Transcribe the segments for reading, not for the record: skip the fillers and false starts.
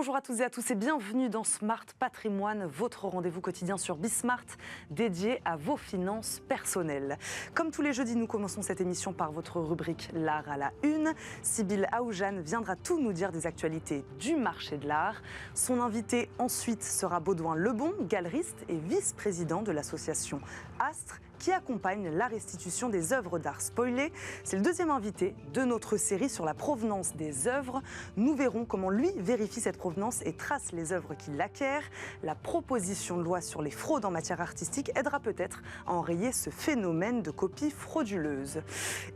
Bonjour à toutes et à tous et bienvenue dans Smart Patrimoine, votre rendez-vous quotidien sur Bismart dédié à vos finances personnelles. Comme tous les jeudis, nous commençons cette émission par votre rubrique L'art à la une. Sybille Aoujane viendra tout nous dire des actualités du marché de l'art. Son invité ensuite sera Baudouin Lebon, galeriste et vice-président de l'association Astre, qui accompagne la restitution des œuvres d'art spoilées. C'est le deuxième invité de notre série sur la provenance des œuvres. Nous verrons comment lui vérifie cette provenance et trace les œuvres qu'il acquiert. La proposition de loi sur les fraudes en matière artistique aidera peut-être à enrayer ce phénomène de copie frauduleuse.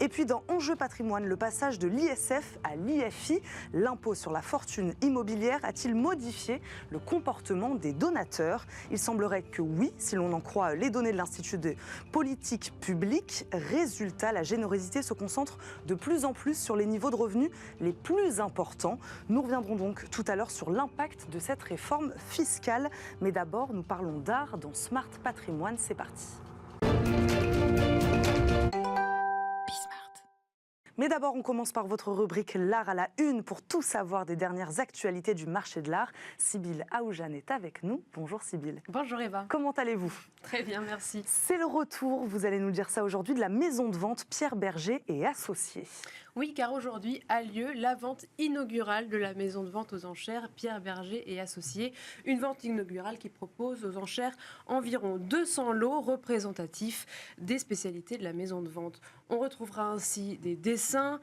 Et puis dans Enjeu patrimoine, le passage de l'ISF à l'IFI, l'impôt sur la fortune immobilière a-t-il modifié le comportement des donateurs? Il semblerait que oui, si l'on en croit les données de l'Institut de politique publique. Résultat, la générosité se concentre de plus en plus sur les niveaux de revenus les plus importants. Nous reviendrons donc tout à l'heure sur l'impact de cette réforme fiscale. Mais d'abord, nous parlons d'art dans Smart Patrimoine. C'est parti. Mais d'abord, on commence par votre rubrique L'art à la une pour tout savoir des dernières actualités du marché de l'art. Sybille Aoujane est avec nous. Bonjour Sybille. Bonjour Eva. Comment allez-vous? Très bien, merci. C'est le retour, vous allez nous dire ça aujourd'hui, de la maison de vente Pierre Bergé et Associés. Oui, car aujourd'hui a lieu la vente inaugurale de la maison de vente aux enchères Pierre Bergé et Associés. Une vente inaugurale qui propose aux enchères environ 200 lots représentatifs des spécialités de la maison de vente. On retrouvera ainsi des dessins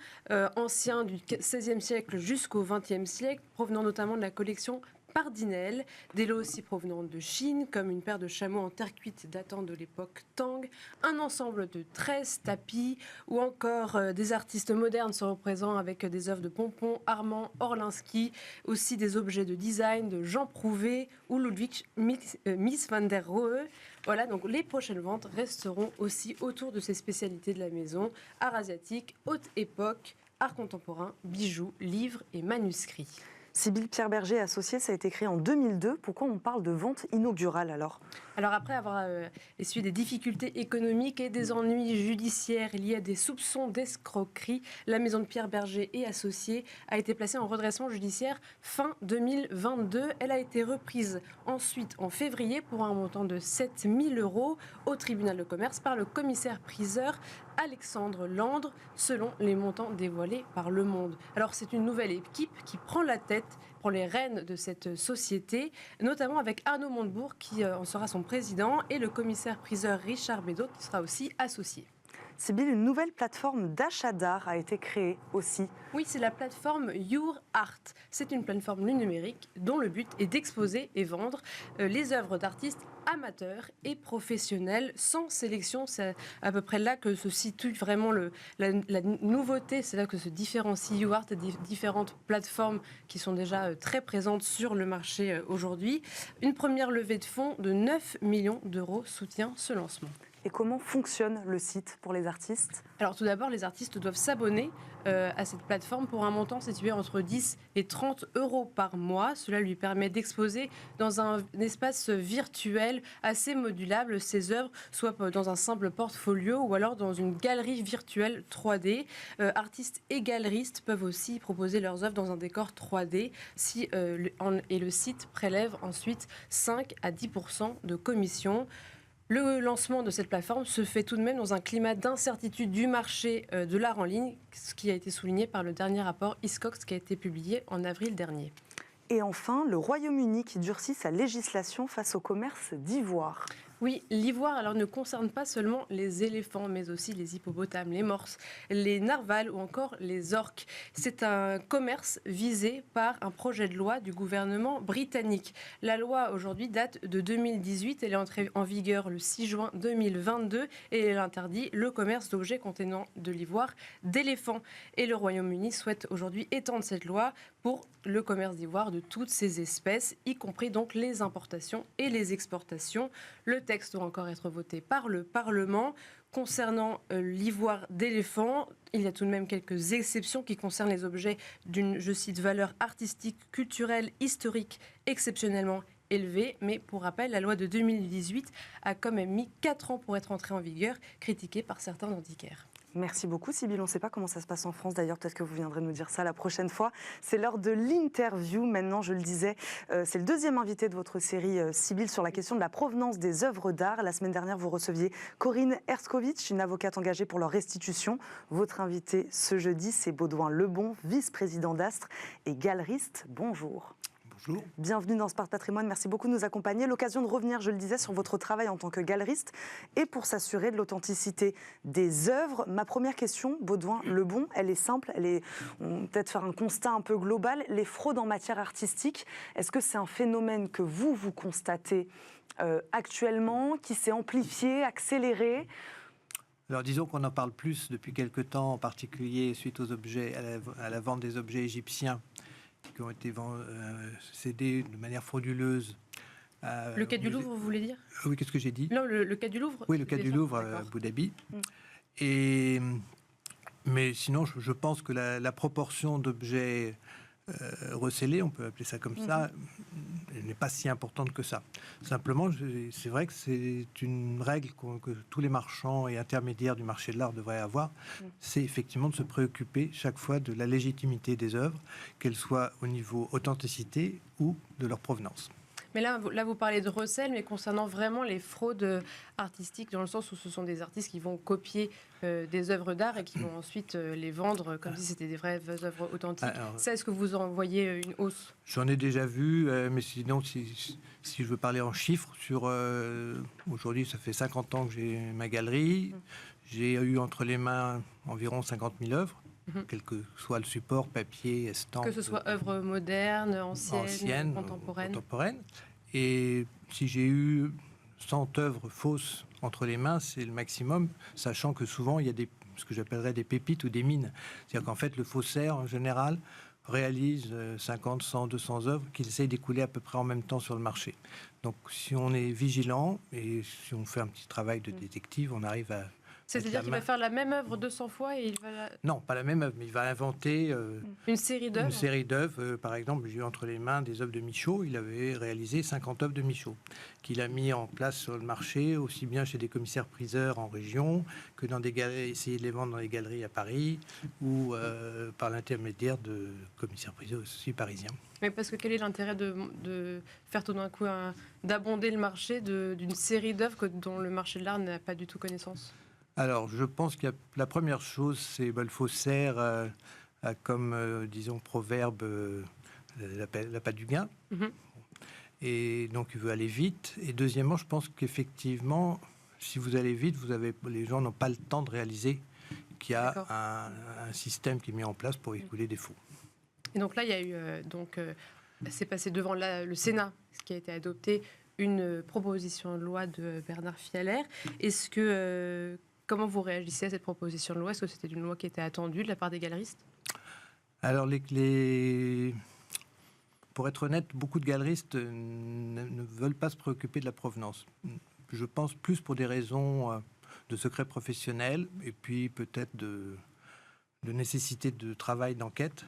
anciens du XVIe siècle jusqu'au XXe siècle, provenant notamment de la collection Pardinel, des lots aussi provenant de Chine, comme une paire de chameaux en terre cuite datant de l'époque Tang, un ensemble de 13 tapis, ou encore des artistes modernes se représentant avec des œuvres de Pompon, Armand, Orlinski, aussi des objets de design de Jean Prouvé ou Ludwig Mies van der Rohe. Voilà, donc les prochaines ventes resteront aussi autour de ces spécialités de la maison, art asiatique, haute époque, art contemporain, bijoux, livres et manuscrits. Sybille, Pierre Bergé Associés, ça a été créé en 2002. Pourquoi on parle de vente inaugurale alors? Alors après avoir essuyé des difficultés économiques et des ennuis judiciaires liés à des soupçons d'escroquerie, la maison de Pierre Bergé et Associés a été placée en redressement judiciaire fin 2022. Elle a été reprise ensuite en février pour un montant de 7 000 € au tribunal de commerce par le commissaire-priseur Alexandre Landre, selon les montants dévoilés par Le Monde. Alors c'est une nouvelle équipe qui prend la tête, prend les rênes de cette société, notamment avec Arnaud Montebourg qui en sera son président et le commissaire-priseur Richard Bédot qui sera aussi associé. Sybille, une nouvelle plateforme d'achat d'art a été créée aussi. Oui, c'est la plateforme Your Art. C'est une plateforme numérique dont le but est d'exposer et vendre les œuvres d'artistes amateurs et professionnels sans sélection. C'est à peu près là que se situe vraiment la nouveauté. C'est là que se différencie Your Art des différentes plateformes qui sont déjà très présentes sur le marché aujourd'hui. Une première levée de fonds de 9 millions € soutient ce lancement. Et comment fonctionne le site pour les artistes? Alors tout d'abord, les artistes doivent s'abonner à cette plateforme pour un montant situé entre 10 et 30 € par mois. Cela lui permet d'exposer dans un espace virtuel assez modulable ses œuvres, soit dans un simple portfolio ou alors dans une galerie virtuelle 3D. Artistes et galeristes peuvent aussi proposer leurs œuvres dans un décor 3D et le site prélève ensuite 5 à 10% de commission. Le lancement de cette plateforme se fait tout de même dans un climat d'incertitude du marché de l'art en ligne, ce qui a été souligné par le dernier rapport Hiscox qui a été publié en avril dernier. Et enfin, le Royaume-Uni qui durcit sa législation face au commerce d'ivoire. Oui, l'ivoire alors ne concerne pas seulement les éléphants, mais aussi les hippopotames, les morses, les narvals ou encore les orques. C'est un commerce visé par un projet de loi du gouvernement britannique. La loi aujourd'hui date de 2018, elle est entrée en vigueur le 6 juin 2022 et elle interdit le commerce d'objets contenant de l'ivoire d'éléphants. Et le Royaume-Uni souhaite aujourd'hui étendre cette loi pour le commerce d'ivoire de toutes ces espèces, y compris donc les importations et les exportations. Le texte doit encore être voté par le Parlement. Concernant l'ivoire d'éléphant, il y a tout de même quelques exceptions qui concernent les objets d'une, je cite, valeur artistique, culturelle, historique, exceptionnellement élevé. Mais pour rappel, la loi de 2018 a quand même mis 4 ans pour être entrée en vigueur, critiquée par certains antiquaires. Merci beaucoup, Sybille. On ne sait pas comment ça se passe en France, d'ailleurs. Peut-être que vous viendrez nous dire ça la prochaine fois. C'est l'heure de l'interview. Maintenant, je le disais, c'est le deuxième invité de votre série, Sybille, sur la question de la provenance des œuvres d'art. La semaine dernière, vous receviez Corinne Herskovitch, une avocate engagée pour leur restitution. Votre invité ce jeudi, c'est Baudouin Lebon, vice-président d'Astre et galeriste. Bonjour. Bonjour. Bienvenue dans Smart Patrimoine, merci beaucoup de nous accompagner. L'occasion de revenir, je le disais, sur votre travail en tant que galeriste et pour s'assurer de l'authenticité des œuvres. Ma première question, Baudouin Lebon, elle est simple, on va peut-être faire un constat un peu global. Les fraudes en matière artistique, est-ce que c'est un phénomène que vous constatez actuellement, qui s'est amplifié, accéléré ? Alors disons qu'on en parle plus depuis quelque temps, en particulier suite aux objets, à la vente des objets égyptiens qui ont été cédés de manière frauduleuse. Le Quai du Louvre, vous voulez dire ? Oui, qu'est-ce que j'ai dit ? Non, le Quai du Louvre. Oui, le Quai du Louvre à Abu Dhabi. Mais sinon, je pense que la proportion d'objets recélés, on peut appeler ça comme ça, n'est pas si importante que ça. Simplement, c'est vrai que c'est une règle que tous les marchands et intermédiaires du marché de l'art devraient avoir, c'est effectivement de se préoccuper chaque fois de la légitimité des œuvres, qu'elles soient au niveau authenticité ou de leur provenance. Mais là, vous parlez de recel, mais concernant vraiment les fraudes artistiques, dans le sens où ce sont des artistes qui vont copier des œuvres d'art et qui vont ensuite les vendre comme si c'était des vraies œuvres authentiques. Alors, ça, est-ce que vous en voyez une hausse ? J'en ai déjà vu, mais sinon, si je veux parler en chiffres, aujourd'hui, ça fait 50 ans que j'ai ma galerie. J'ai eu entre les mains environ 50 000 œuvres. Quel que soit le support, papier, estampes. Que ce soit œuvres modernes, anciennes, contemporaines. Et si j'ai eu 100 œuvres fausses entre les mains, c'est le maximum, sachant que souvent, il y a ce que j'appellerais des pépites ou des mines. C'est-à-dire qu'en fait, le faussaire, en général, réalise 50, 100, 200 œuvres qu'il essaye d'écouler à peu près en même temps sur le marché. Donc, si on est vigilant et si on fait un petit travail de détective, on arrive à... C'est-à-dire qu'il va faire la même œuvre 200 fois et il va... Non, pas la même œuvre, mais il va inventer... une série d'œuvres. Une série d'œuvres. Par exemple, j'ai eu entre les mains des œuvres de Michaud. Il avait réalisé 50 œuvres de Michaud, qu'il a mis en place sur le marché, aussi bien chez des commissaires-priseurs en région, que dans des galeries, essayer de les vendre dans les galeries à Paris, ou par l'intermédiaire de commissaires-priseurs aussi parisiens. Mais parce que quel est l'intérêt de faire tout d'un coup, d'abonder le marché d'une série d'œuvres dont le marché de l'art n'a pas du tout connaissance ? Alors, je pense que la première chose, c'est le faussaire a comme, disons, proverbe la patte du gain. Et donc, il veut aller vite. Et deuxièmement, je pense qu'effectivement, si vous allez vite, les gens n'ont pas le temps de réaliser qu'il y a un système qui est mis en place pour écouler des faux. Et donc là, il y a eu... c'est passé devant le Sénat, ce qui a été adopté, une proposition de loi de Bernard Fialaire. Est-ce que... Comment vous réagissez à cette proposition de loi ? Est-ce que c'était une loi qui était attendue de la part des galeristes ? Alors, pour être honnête, beaucoup de galeristes ne veulent pas se préoccuper de la provenance. Je pense plus pour des raisons de secret professionnel et puis peut-être de nécessité de travail, d'enquête.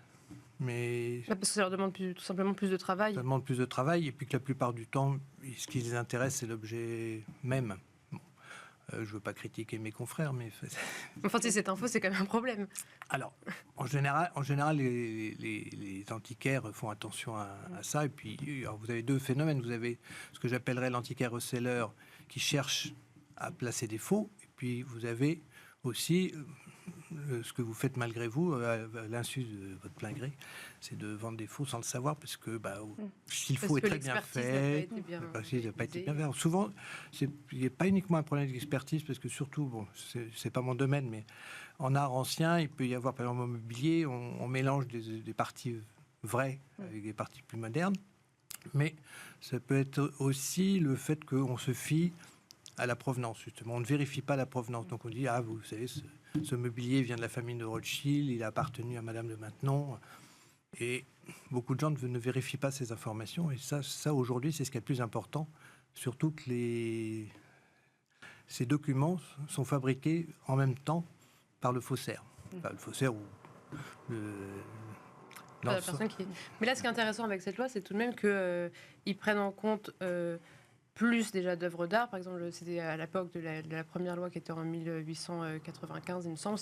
Mais parce que ça leur demande tout simplement plus de travail. Ça demande plus de travail et puis que la plupart du temps, ce qui les intéresse, c'est l'objet même. Je ne veux pas critiquer mes confrères, mais... Enfin, si c'est info, c'est quand même un problème. Alors, en général les antiquaires font attention à ça. Et puis, alors, vous avez deux phénomènes. Vous avez ce que j'appellerais l'antiquaire receleur qui cherche à placer des faux. Et puis, vous avez aussi ce que vous faites malgré vous, à l'insu de votre plein gré, c'est de vendre des faux sans le savoir, parce que si le faux est très bien fait, il n'a pas été bien fait. Souvent, il n'y a pas uniquement un problème d'expertise, parce que surtout, c'est pas mon domaine, mais en art ancien, il peut y avoir, par exemple, au mobilier, on mélange des parties vraies avec des parties plus modernes, mais ça peut être aussi le fait qu'on se fie à la provenance, justement. On ne vérifie pas la provenance. Donc on dit, vous savez, ce mobilier vient de la famille de Rothschild, il a appartenu à Madame de Maintenon. Et beaucoup de gens ne vérifient pas ces informations. Et ça aujourd'hui, c'est ce qui est le plus important. Surtout que ces documents sont fabriqués en même temps par le faussaire. Enfin, le faussaire ou La personne qui... Mais là, ce qui est intéressant avec cette loi, c'est tout de même qu'ils prennent en compte plus déjà d'œuvres d'art. Par exemple, c'était à l'époque de la première loi qui était en 1895, il me semble.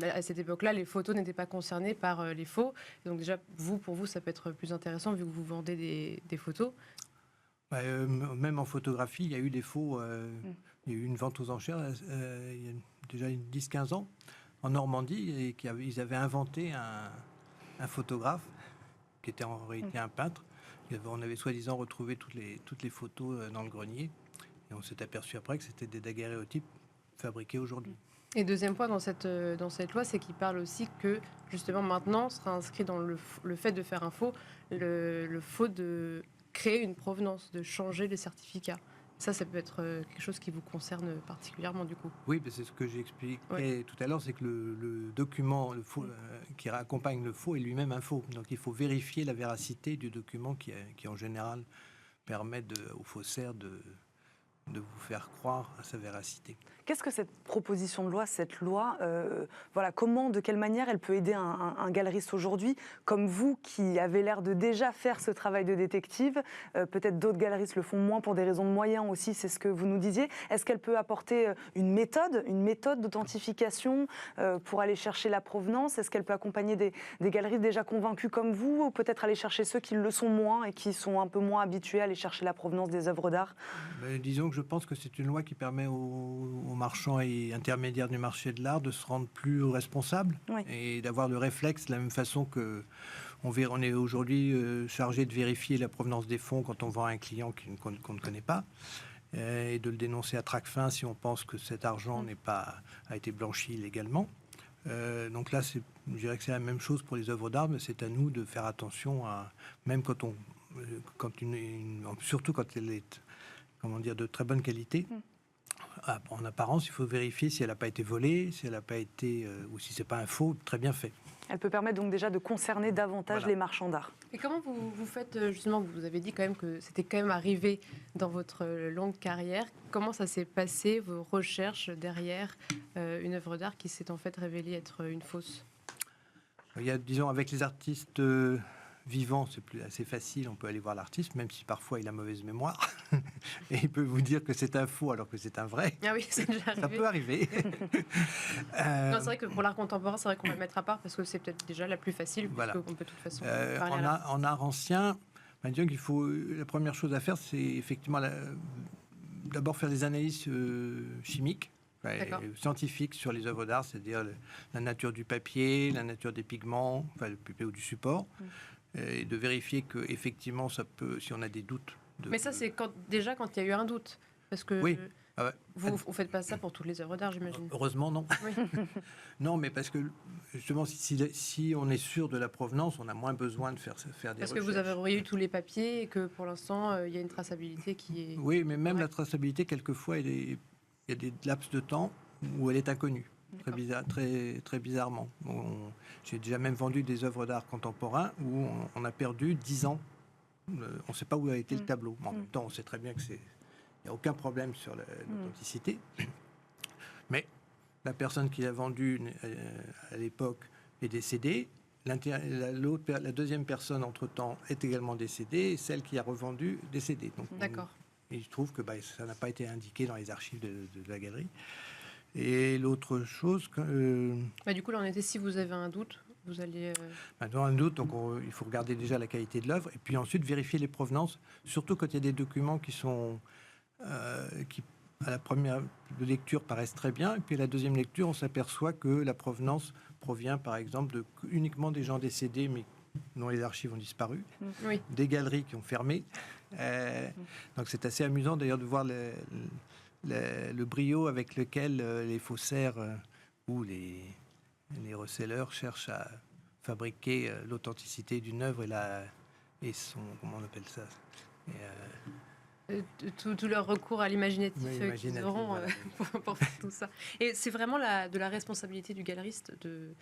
À cette époque-là, les photos n'étaient pas concernées par les faux. Donc déjà, pour vous, ça peut être plus intéressant vu que vous vendez des photos. Même en photographie, il y a eu des faux. Il y a eu une vente aux enchères il y a déjà 10-15 ans en Normandie, et ils avaient inventé un photographe qui était en réalité un peintre. On avait soi-disant retrouvé toutes les photos dans le grenier, et on s'est aperçu après que c'était des daguerréotypes fabriqués aujourd'hui. Et deuxième point dans cette loi, c'est qu'il parle aussi que justement maintenant sera inscrit dans le fait de faire un faux, le faux de créer une provenance, de changer les certificats. Ça peut être quelque chose qui vous concerne particulièrement du coup. Oui, c'est ce que j'ai expliqué tout à l'heure, c'est que le document qui accompagne le faux est lui-même un faux. Donc il faut vérifier la véracité du document qui en général permet aux faussaires de vous faire croire à sa véracité. Qu'est-ce que cette proposition de loi, cette loi, comment, de quelle manière elle peut aider un galeriste aujourd'hui, comme vous, qui avez l'air de déjà faire ce travail de détective? Peut-être d'autres galeristes le font moins pour des raisons de moyens aussi, c'est ce que vous nous disiez. Est-ce qu'elle peut apporter une méthode d'authentification pour aller chercher la provenance? Est-ce qu'elle peut accompagner des galeristes déjà convaincus comme vous, ou peut-être aller chercher ceux qui le sont moins et qui sont un peu moins habitués à aller chercher la provenance des œuvres d'art? Disons que je pense que c'est une loi qui permet aux marchands et intermédiaires du marché de l'art de se rendre plus responsables, oui, et d'avoir le réflexe de la même façon que on est aujourd'hui chargé de vérifier la provenance des fonds quand on vend à un client qu'on ne connaît pas, et de le dénoncer à Tracfin si on pense que cet argent a été blanchi illégalement. Donc là, je dirais que c'est la même chose pour les œuvres d'art, mais c'est à nous de faire attention même surtout quand elle est de très bonne qualité. En apparence, il faut vérifier si elle n'a pas été volée, si elle n'a pas été, ou si c'est pas un faux très bien fait. Elle peut permettre donc déjà de concerner davantage les marchands d'art. Et comment vous faites, justement, vous avez dit quand même que c'était quand même arrivé dans votre longue carrière. Comment ça s'est passé, vos recherches derrière une œuvre d'art qui s'est en fait révélée être une fausse? Il y a, disons, avec les artistes vivant, c'est assez facile, on peut aller voir l'artiste, même si parfois il a mauvaise mémoire, et il peut vous dire que c'est un faux alors que c'est un vrai. Ah oui, c'est déjà arrivé. Ça peut arriver. Non, c'est vrai que pour l'art contemporain, c'est vrai qu'on va le mettre à part parce que c'est peut-être déjà la plus facile, voilà, puisqu'on peut de toute façon parler en art ancien, disons qu'il faut, la première chose à faire, c'est effectivement d'abord faire des analyses chimiques, scientifiques sur les œuvres d'art, c'est-à-dire la nature du papier, la nature des pigments, le papier ou du support, et de vérifier que effectivement ça peut, si on a des doutes. Mais ça, c'est quand il y a eu un doute, parce que oui. Vous ne faites pas ça pour toutes les œuvres d'art, j'imagine. Heureusement, non. Oui. Non, mais parce que justement, si on est sûr de la provenance, on a moins besoin de faire des recherches. Parce que vous avez eu tous les papiers et que pour l'instant, il y a une traçabilité qui est... Oui, mais même la traçabilité, quelquefois, il y a des laps de temps où elle est inconnue, très bizarrement. J'ai déjà même vendu des œuvres d'art contemporains où on a perdu 10 ans. On ne sait pas où a été le tableau. En même temps, on sait très bien que il n'y a aucun problème sur l'authenticité. Mais la personne qui l'a vendu à l'époque est décédée. La deuxième personne, entre-temps, est également décédée. Et celle qui a revendu, décédée. D'accord. Et je trouve que ça n'a pas été indiqué dans les archives de la galerie. Et l'autre chose... du coup, là, on était, si vous avez un doute, vous allez... Dans un doute, donc il faut regarder déjà la qualité de l'œuvre et puis ensuite vérifier les provenances, surtout quand il y a des documents qui sont... qui, à la première lecture, paraissent très bien. Et puis à la deuxième lecture, on s'aperçoit que la provenance provient, par exemple, uniquement des gens décédés, mais dont les archives ont disparu, des galeries qui ont fermé. Donc c'est assez amusant d'ailleurs de voir le brio avec lequel les faussaires ou les resellers cherchent à fabriquer l'authenticité d'une œuvre et son... Comment on appelle ça tout leur recours à l'imaginatif qu'ils auront voilà. pour faire tout ça. Et c'est vraiment de la responsabilité du galeriste de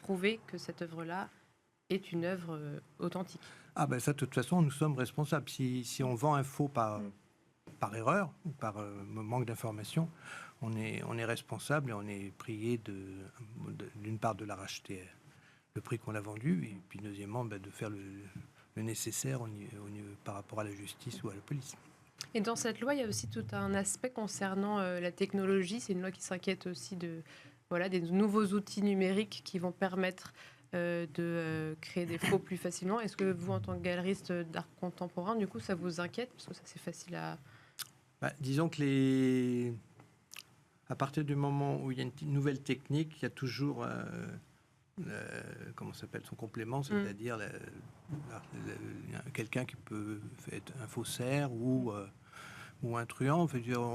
prouver que cette œuvre-là est une œuvre authentique. Ah ben ça, de toute façon, nous sommes responsables. Si on vend un faux par erreur ou par manque d'information, on est responsable et on est prié d'une part de la racheter le prix qu'on l'a vendu, et puis deuxièmement, de faire le nécessaire par rapport à la justice ou à la police. Et dans cette loi, il y a aussi tout un aspect concernant la technologie. C'est une loi qui s'inquiète aussi des nouveaux outils numériques qui vont permettre de créer des faux plus facilement. Est-ce que vous, en tant que galeriste d'art contemporain, du coup, ça vous inquiète? Parce que ça, c'est facile à... Disons que à partir du moment où il y a une nouvelle technique, il y a toujours comment s'appelle son complément, c'est-à-dire quelqu'un qui peut être un faussaire ou un truand.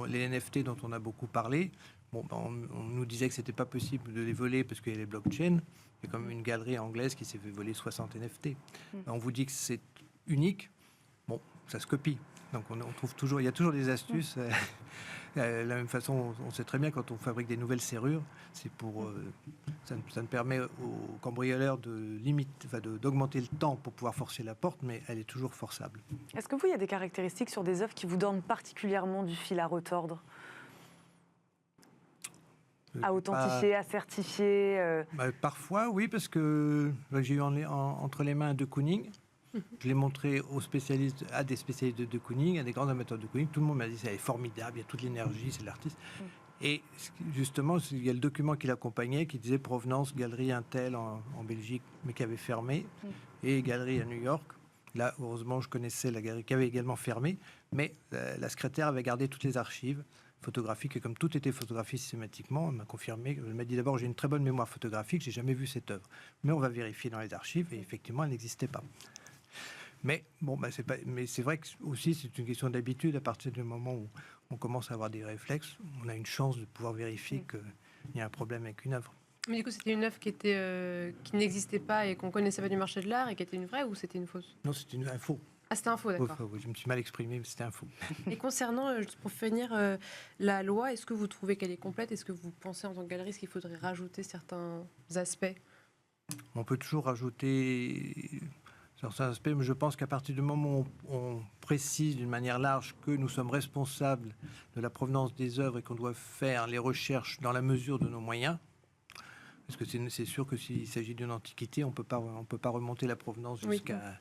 Les NFT dont on a beaucoup parlé, on nous disait que c'était pas possible de les voler parce qu'il y a les blockchains. Il y a quand même une galerie anglaise qui s'est fait voler 60 NFT. On vous dit que c'est unique, ça se copie. Donc on trouve toujours, il y a toujours des astuces. De la même façon, on sait très bien quand on fabrique des nouvelles serrures, c'est pour ça ne permet aux cambrioleurs d'augmenter le temps pour pouvoir forcer la porte, mais elle est toujours forçable. Est-ce que il y a des caractéristiques sur des œuvres qui vous donnent particulièrement du fil à retordre, à authentifier, à certifier Parfois, oui, parce que j'ai eu entre les mains de Kooning. Je l'ai montré à des spécialistes de Kooning, à des grands amateurs de Kooning. Tout le monde m'a dit c'est formidable, il y a toute l'énergie, c'est l'artiste. Et justement, il y a le document qui l'accompagnait qui disait provenance galerie Intel en Belgique, mais qui avait fermé, et galerie à New York. Là, heureusement, je connaissais la galerie qui avait également fermé, mais la secrétaire avait gardé toutes les archives photographiques, et comme tout était photographié systématiquement, elle m'a confirmé, elle m'a dit d'abord j'ai une très bonne mémoire photographique, j'ai jamais vu cette œuvre, mais on va vérifier dans les archives, et effectivement, elle n'existait pas. Mais c'est vrai que aussi c'est une question d'habitude. À partir du moment où on commence à avoir des réflexes, on a une chance de pouvoir vérifier qu'il y a un problème avec une œuvre. Mais du coup, c'était une œuvre qui n'existait pas et qu'on connaissait pas du marché de l'art et qui était une vraie, ou c'était une fausse? Non, c'était un faux. Ah, c'était un faux, d'accord. Oui, je me suis mal exprimé, mais c'était un faux. Et concernant, pour finir, la loi, est-ce que vous trouvez qu'elle est complète? Est-ce que vous pensez en tant que galeriste qu'il faudrait rajouter certains aspects? On peut toujours rajouter certains aspects, mais je pense qu'à partir du moment où on précise d'une manière large que nous sommes responsables de la provenance des œuvres et qu'on doit faire les recherches dans la mesure de nos moyens, parce que c'est sûr que s'il s'agit d'une antiquité, on peut pas remonter la provenance jusqu'à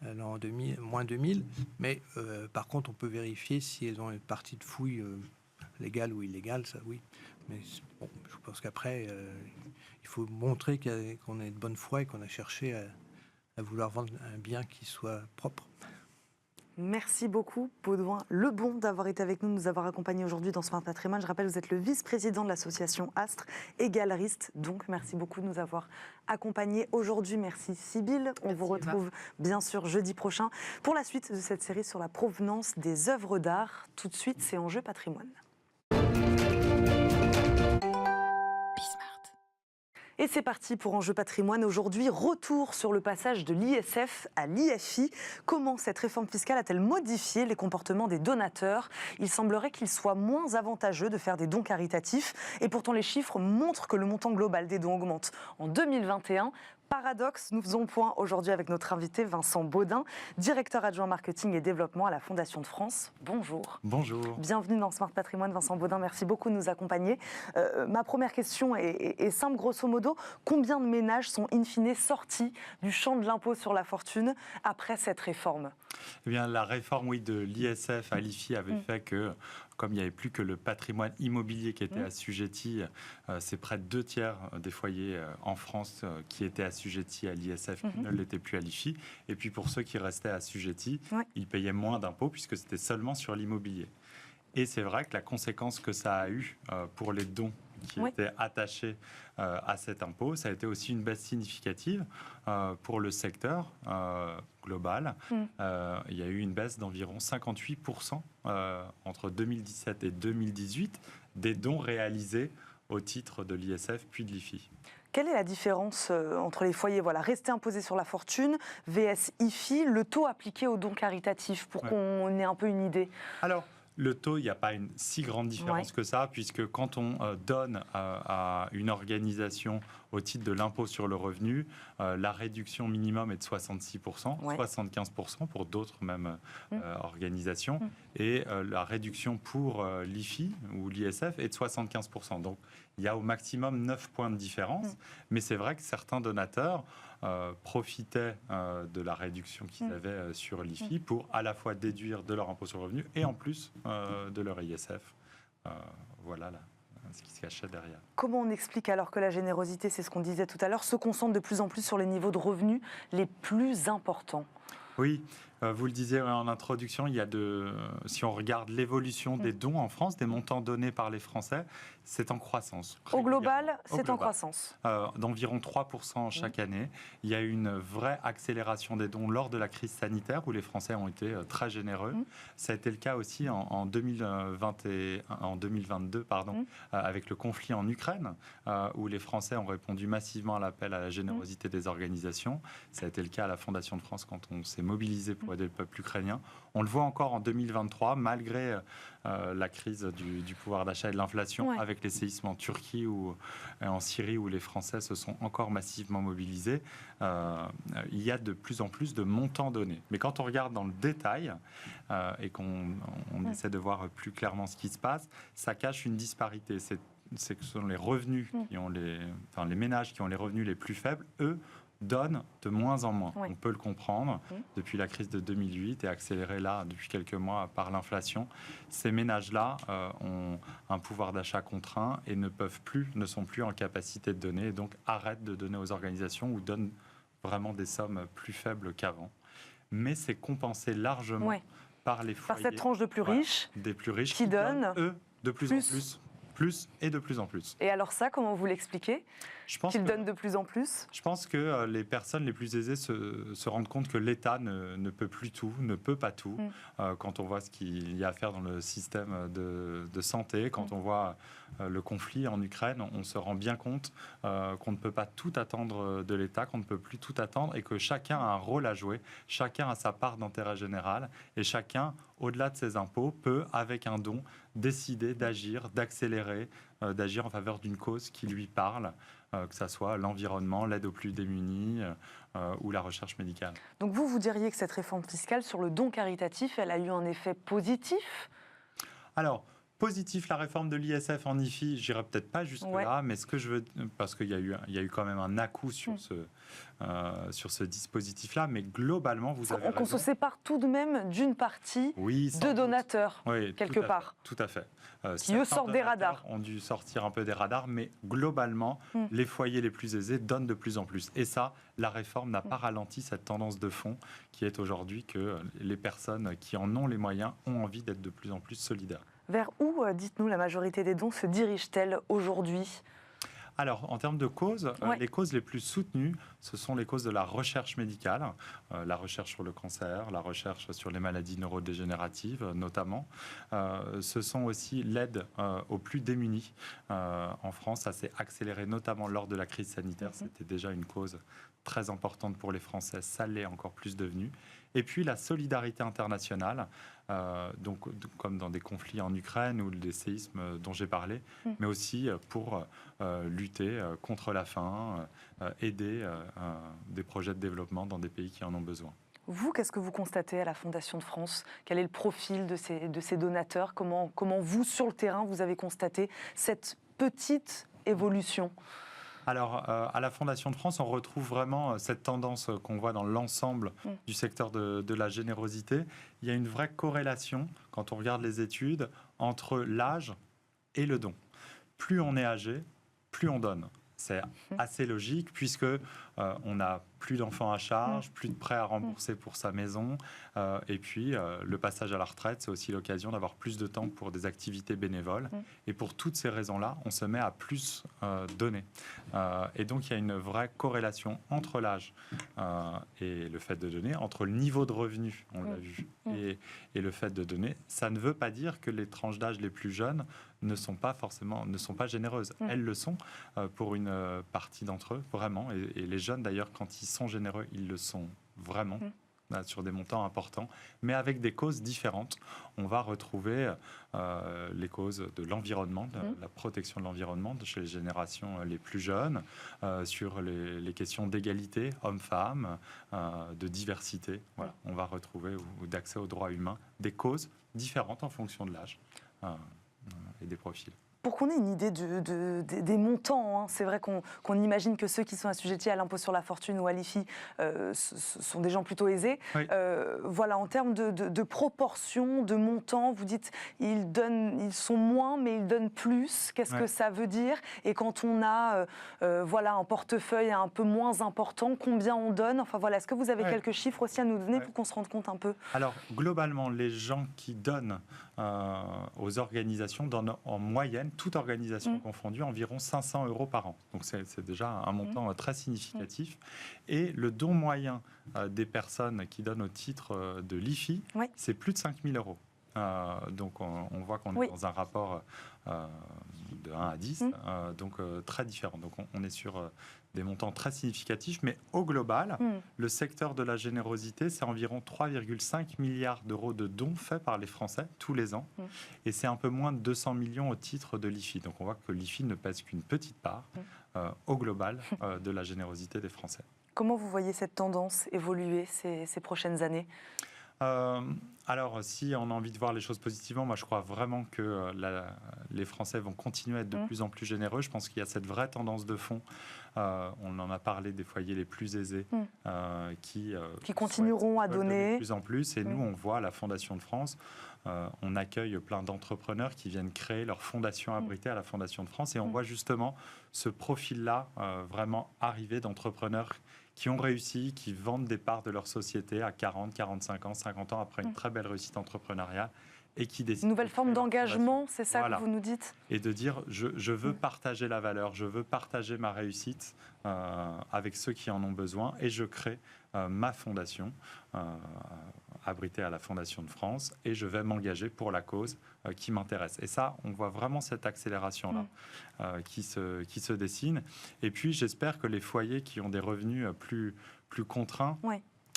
l'an 2000, moins 2000, mais par contre, on peut vérifier si elles ont une partie de fouille légale ou illégale, ça oui. Mais je pense qu'après, il faut montrer qu'on est de bonne foi et qu'on a cherché à vouloir vendre un bien qui soit propre. Merci beaucoup, Baudouin Lebon, d'avoir été avec nous, de nous avoir accompagnés aujourd'hui dans Smart Patrimoine. Je rappelle, vous êtes le vice-président de l'association Astre et galeriste. Donc, merci beaucoup de nous avoir accompagnés aujourd'hui. Merci, Sybille. On vous retrouve bien sûr jeudi prochain pour la suite de cette série sur la provenance des œuvres d'art. Tout de suite, c'est Enjeu Patrimoine. Et c'est parti pour Enjeu Patrimoine. Aujourd'hui, retour sur le passage de l'ISF à l'IFI. Comment cette réforme fiscale a-t-elle modifié les comportements des donateurs? Il semblerait qu'il soit moins avantageux de faire des dons caritatifs. Et pourtant, les chiffres montrent que le montant global des dons augmente en 2021. Paradoxe, nous faisons le point aujourd'hui avec notre invité Vincent Baudin, directeur adjoint marketing et développement à la Fondation de France. Bonjour. Bonjour. Bienvenue dans Smart Patrimoine, Vincent Baudin. Merci beaucoup de nous accompagner. Ma première question est simple, grosso modo. Combien de ménages sont in fine sortis du champ de l'impôt sur la fortune après cette réforme? Eh bien, la réforme de l'ISF à l'IFI avait fait que, comme il n'y avait plus que le patrimoine immobilier qui était assujetti, c'est près de 2/3 des foyers en France qui étaient assujettis à l'ISF, qui ne l'étaient plus à l'IFI. Et puis pour ceux qui restaient assujettis, ils payaient moins d'impôts puisque c'était seulement sur l'immobilier. Et c'est vrai que la conséquence que ça a eu pour les dons qui étaient attachés à cet impôt, ça a été aussi une baisse significative pour le secteur global. Il y a eu une baisse d'environ 58% entre 2017 et 2018 des dons réalisés au titre de l'ISF puis de l'IFI. Quelle est la différence entre les foyers restés imposés sur la fortune, VS IFI, le taux appliqué aux dons caritatifs, pour qu'on ait un peu une idée? Alors, le taux, il n'y a pas une si grande différence que ça, puisque quand on donne à une organisation au titre de l'impôt sur le revenu, la réduction minimum est de 66%, 75% pour d'autres même organisations, et la réduction pour l'IFI ou l'ISF est de 75%. Donc, il y a au maximum 9 points de différence. Mais c'est vrai que certains donateurs profitaient de la réduction qu'ils avaient sur l'IFI pour à la fois déduire de leur impôt sur le revenu et en plus de leur ISF. Voilà ce qui se cachait derrière. Comment on explique alors que la générosité, c'est ce qu'on disait tout à l'heure, se concentre de plus en plus sur les niveaux de revenus les plus importants ? Oui, vous le disiez en introduction, si on regarde l'évolution des dons en France, des montants donnés par les Français, c'est en croissance. Au global, c'est en croissance. D'environ 3% chaque année. Il y a eu une vraie accélération des dons lors de la crise sanitaire où les Français ont été très généreux. Ça a été le cas aussi en 2022, avec le conflit en Ukraine, où les Français ont répondu massivement à l'appel à la générosité des organisations. Ça a été le cas à la Fondation de France quand on s'est mobilisé pour aider le peuple ukrainien. On le voit encore en 2023, malgré la crise du pouvoir d'achat et de l'inflation, avec les séismes en Turquie et en Syrie, où les Français se sont encore massivement mobilisés. Il y a de plus en plus de montants donnés. Mais quand on regarde dans le détail et qu'on essaie de voir plus clairement ce qui se passe, ça cache une disparité. C'est que ce sont les revenus, les ménages qui ont les revenus les plus faibles, eux, donnent de moins en moins. On peut le comprendre depuis la crise de 2008 et accéléré là depuis quelques mois par l'inflation. Ces ménages-là ont un pouvoir d'achat contraint et ne sont plus en capacité de donner et donc arrêtent de donner aux organisations ou donnent vraiment des sommes plus faibles qu'avant. Mais c'est compensé largement par les foyers. Par cette tranche de plus riches, des plus riches qui donnent eux de plus en plus et de plus en plus. Et alors ça, comment vous l'expliquez ? Qu'ils donnent de plus en plus ? Je pense que les personnes les plus aisées se rendent compte que l'État ne peut plus tout, ne peut pas tout. Quand on voit ce qu'il y a à faire dans le système de santé, quand on voit le conflit en Ukraine, on se rend bien compte qu'on ne peut pas tout attendre de l'État, qu'on ne peut plus tout attendre et que chacun a un rôle à jouer, chacun a sa part d'intérêt général et chacun, au-delà de ses impôts, peut, avec un don, décider d'agir, d'accélérer, d'agir en faveur d'une cause qui lui parle, que ce soit l'environnement, l'aide aux plus démunis ou la recherche médicale. Donc vous diriez que cette réforme fiscale sur le don caritatif, elle a eu un effet positif ? Alors, positif, la réforme de l'ISF en IFI, j'irai peut-être pas jusque-là, mais ce que je veux, parce qu'il y a eu quand même un à-coup sur ce dispositif-là, mais globalement, vous avez raison. On se sépare tout de même d'une partie de donateurs, quelque part. Tout à fait. Qui eux sortent des radars. Ont dû sortir un peu des radars, mais globalement, les foyers les plus aisés donnent de plus en plus. Et ça, la réforme n'a pas ralenti cette tendance de fond qui est aujourd'hui que les personnes qui en ont les moyens ont envie d'être de plus en plus solidaires. Vers où, dites-nous, la majorité des dons se dirige-t-elle aujourd'hui ? Alors, en termes de causes, les causes les plus soutenues, ce sont les causes de la recherche médicale, la recherche sur le cancer, la recherche sur les maladies neurodégénératives notamment. Ce sont aussi l'aide aux plus démunis. En France, ça s'est accéléré notamment lors de la crise sanitaire. C'était déjà une cause très importante pour les Français, ça l'est encore plus devenu. Et puis la solidarité internationale, donc, comme dans des conflits en Ukraine ou des séismes dont j'ai parlé, mais aussi pour lutter contre la faim, aider des projets de développement dans des pays qui en ont besoin. Vous, qu'est-ce que vous constatez à la Fondation de France ? Quel est le profil de ces donateurs ? Comment vous, sur le terrain, vous avez constaté cette petite évolution ? Alors, à la Fondation de France, on retrouve vraiment cette tendance qu'on voit dans l'ensemble du secteur de la générosité. Il y a une vraie corrélation, quand on regarde les études, entre l'âge et le don. Plus on est âgé, plus on donne. C'est assez logique puisque on n'a plus d'enfants à charge, plus de prêts à rembourser pour sa maison. Et puis, le passage à la retraite, c'est aussi l'occasion d'avoir plus de temps pour des activités bénévoles. Et pour toutes ces raisons-là, on se met à plus donner. Et donc, il y a une vraie corrélation entre l'âge et le fait de donner, entre le niveau de revenu, on l'a vu, et le fait de donner. Ça ne veut pas dire que les tranches d'âge les plus jeunes ne sont pas généreuses. Elles le sont pour une partie d'entre eux, vraiment. Et les jeunes, d'ailleurs, quand ils sont généreux, ils le sont vraiment, sur des montants importants, mais avec des causes différentes. On va retrouver les causes de l'environnement, de la protection de l'environnement chez les générations les plus jeunes, sur les questions d'égalité hommes-femmes, de diversité. Voilà. On va retrouver, ou d'accès aux droits humains, des causes différentes en fonction de l'âge et des profils. Pour qu'on ait une idée des montants, hein, c'est vrai qu'on imagine que ceux qui sont assujettis à l'impôt sur la fortune ou à l'IFI sont des gens plutôt aisés. Oui. Voilà, en termes de proportion, de montants, vous dites ils sont moins, mais ils donnent plus. Qu'est-ce que ça veut dire? Et quand on a voilà, un portefeuille un peu moins important, combien on donne? Enfin voilà, est-ce que vous avez quelques chiffres aussi à nous donner pour qu'on se rende compte un peu? Alors, globalement, les gens qui donnent aux organisations donnent en moyenne, toute organisation confondue, environ 500 € par an. Donc, c'est déjà un montant très significatif. Et le don moyen des personnes qui donnent au titre de l'IFI, c'est plus de 5 000 €. Donc, on voit qu'on est dans un rapport de 1 à 10, donc très différent. Donc, on est sur des montants très significatifs, mais au global, le secteur de la générosité, c'est environ 3,5 milliards € de dons faits par les Français tous les ans, et c'est un peu moins de 200 millions au titre de l'IFI. Donc, on voit que l'IFI ne pèse qu'une petite part au global de la générosité des Français. Comment vous voyez cette tendance évoluer ces prochaines années? Alors, si on a envie de voir les choses positivement, moi je crois vraiment que les Français vont continuer à être de plus en plus généreux. Je pense qu'il y a cette vraie tendance de fond. On en a parlé des foyers les plus aisés qui continueront à donner de plus en plus. Et nous, on voit à la Fondation de France, on accueille plein d'entrepreneurs qui viennent créer leur fondation abritée à la Fondation de France. Et on voit justement ce profil-là vraiment arriver d'entrepreneurs qui ont réussi, qui vendent des parts de leur société à 40, 45 ans, 50 ans après une très belle réussite entrepreneuriale et qui décident... Une nouvelle forme d'engagement, c'est ça que vous nous dites? Et de dire, je veux partager la valeur, je veux partager ma réussite avec ceux qui en ont besoin et je crée ma fondation abritée à la Fondation de France et je vais m'engager pour la cause qui m'intéresse. Et ça, on voit vraiment cette accélération-là qui se dessine. Et puis, j'espère que les foyers qui ont des revenus plus contraints,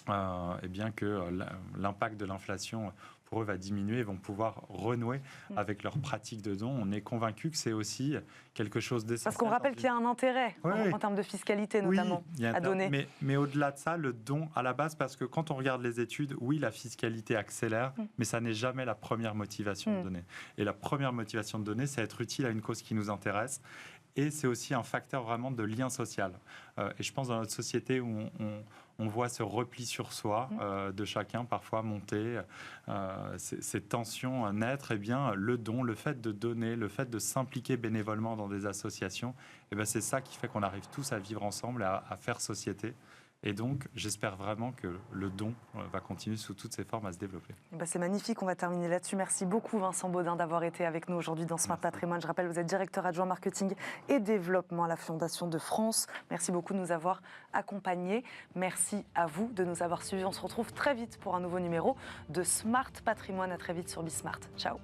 eh bien que l'impact de l'inflation pour eux va diminuer et vont pouvoir renouer avec leurs pratiques de dons. On est convaincu que c'est aussi quelque chose d'essentiel. Parce qu'on rappelle qu'il y a un intérêt en termes de fiscalité notamment à donner. Mais au-delà de ça, le don à la base, parce que quand on regarde les études, oui, la fiscalité accélère, mais ça n'est jamais la première motivation de donner. Et la première motivation de donner, c'est être utile à une cause qui nous intéresse. Et c'est aussi un facteur vraiment de lien social. Et je pense dans notre société où on voit ce repli sur soi de chacun parfois monter, ces tensions naître, eh bien, le don, le fait de donner, le fait de s'impliquer bénévolement dans des associations, eh bien, c'est ça qui fait qu'on arrive tous à vivre ensemble, à faire société. Et donc, j'espère vraiment que le don va continuer sous toutes ses formes à se développer. C'est magnifique, on va terminer là-dessus. Merci beaucoup Vincent Baudin d'avoir été avec nous aujourd'hui dans Smart Patrimoine. Je rappelle, vous êtes directeur adjoint marketing et développement à la Fondation de France. Merci beaucoup de nous avoir accompagnés. Merci à vous de nous avoir suivis. On se retrouve très vite pour un nouveau numéro de Smart Patrimoine. À très vite sur Bismart. Ciao.